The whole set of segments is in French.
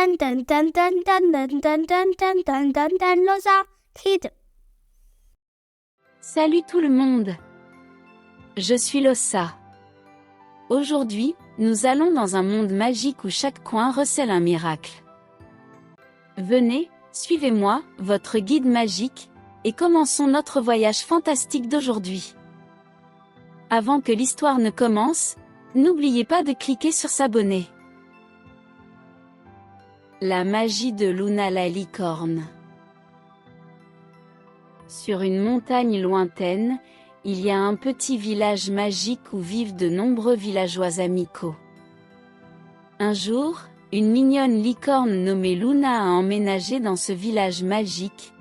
Dun dun dun dun dun dun dun dun dun dun dun dun Loza Kid. Salut tout le monde! Je suis Lossa. Aujourd'hui, nous allons dans un monde magique où chaque coin recèle un miracle. Venez, suivez-moi, votre guide magique, et commençons notre voyage fantastique d'aujourd'hui. Avant que l'histoire ne commence, n'oubliez pas de cliquer sur s'abonner. La magie de Luna la licorne. Sur une montagne lointaine, il y a un petit village magique où vivent de nombreux villageois amicaux. Un jour, une mignonne licorne nommée Luna a emménagé dans ce village magique,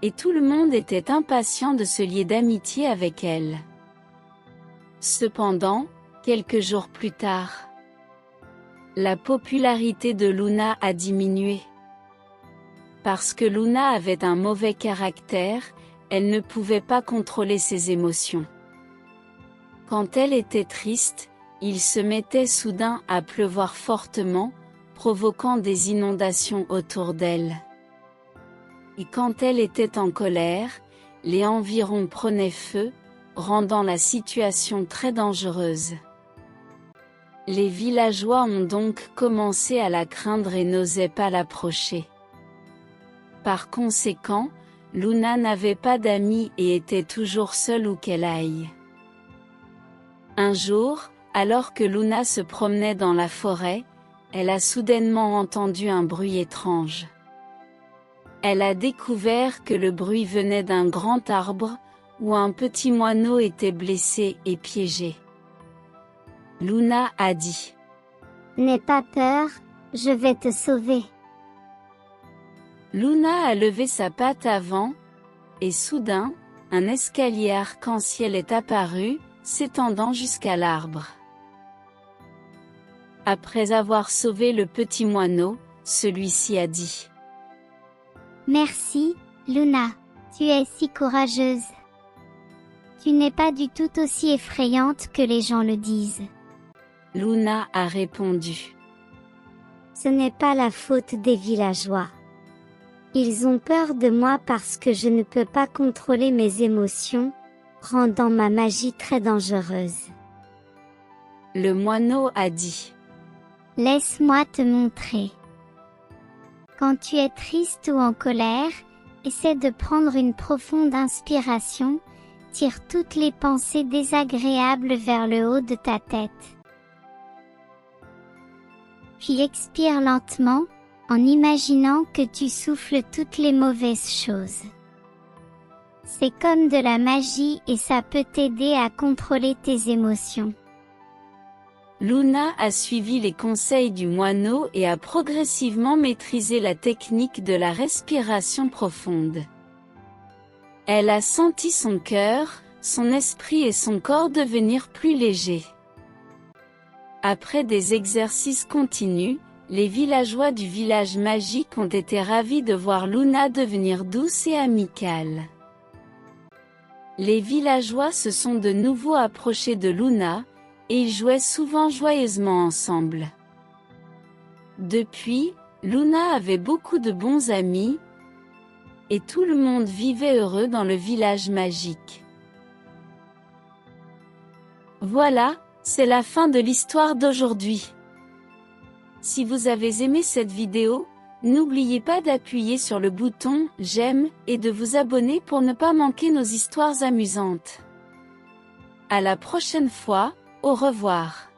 et tout le monde était impatient de se lier d'amitié avec elle. Cependant, quelques jours plus tard, la popularité de Luna a diminué. Parce que Luna avait un mauvais caractère, elle ne pouvait pas contrôler ses émotions. Quand elle était triste, il se mettait soudain à pleuvoir fortement, provoquant des inondations autour d'elle. Et quand elle était en colère, les environs prenaient feu, rendant la situation très dangereuse. Les villageois ont donc commencé à la craindre et n'osaient pas l'approcher. Par conséquent, Luna n'avait pas d'amis et était toujours seule où qu'elle aille. Un jour, alors que Luna se promenait dans la forêt, elle a soudainement entendu un bruit étrange. Elle a découvert que le bruit venait d'un grand arbre, où un petit moineau était blessé et piégé. Luna a dit : « N'aie pas peur, je vais te sauver. » Luna a levé sa patte avant, et soudain, un escalier arc-en-ciel est apparu, s'étendant jusqu'à l'arbre. Après avoir sauvé le petit moineau, celui-ci a dit : « Merci, Luna, tu es si courageuse. Tu n'es pas du tout aussi effrayante que les gens le disent. » Luna a répondu : « Ce n'est pas la faute des villageois. Ils ont peur de moi parce que je ne peux pas contrôler mes émotions, rendant ma magie très dangereuse. » Le moineau a dit : « Laisse-moi te montrer. Quand tu es triste ou en colère, essaie de prendre une profonde inspiration, tire toutes les pensées désagréables vers le haut de ta tête. Puis expire lentement, en imaginant que tu souffles toutes les mauvaises choses. C'est comme de la magie et ça peut t'aider à contrôler tes émotions. » Luna a suivi les conseils du moineau et a progressivement maîtrisé la technique de la respiration profonde. Elle a senti son cœur, son esprit et son corps devenir plus légers. Après des exercices continus, les villageois du village magique ont été ravis de voir Luna devenir douce et amicale. Les villageois se sont de nouveau approchés de Luna, et ils jouaient souvent joyeusement ensemble. Depuis, Luna avait beaucoup de bons amis, et tout le monde vivait heureux dans le village magique. Voilà, c'est la fin de l'histoire d'aujourd'hui. Si vous avez aimé cette vidéo, n'oubliez pas d'appuyer sur le bouton « J'aime » et de vous abonner pour ne pas manquer nos histoires amusantes. À la prochaine fois, au revoir.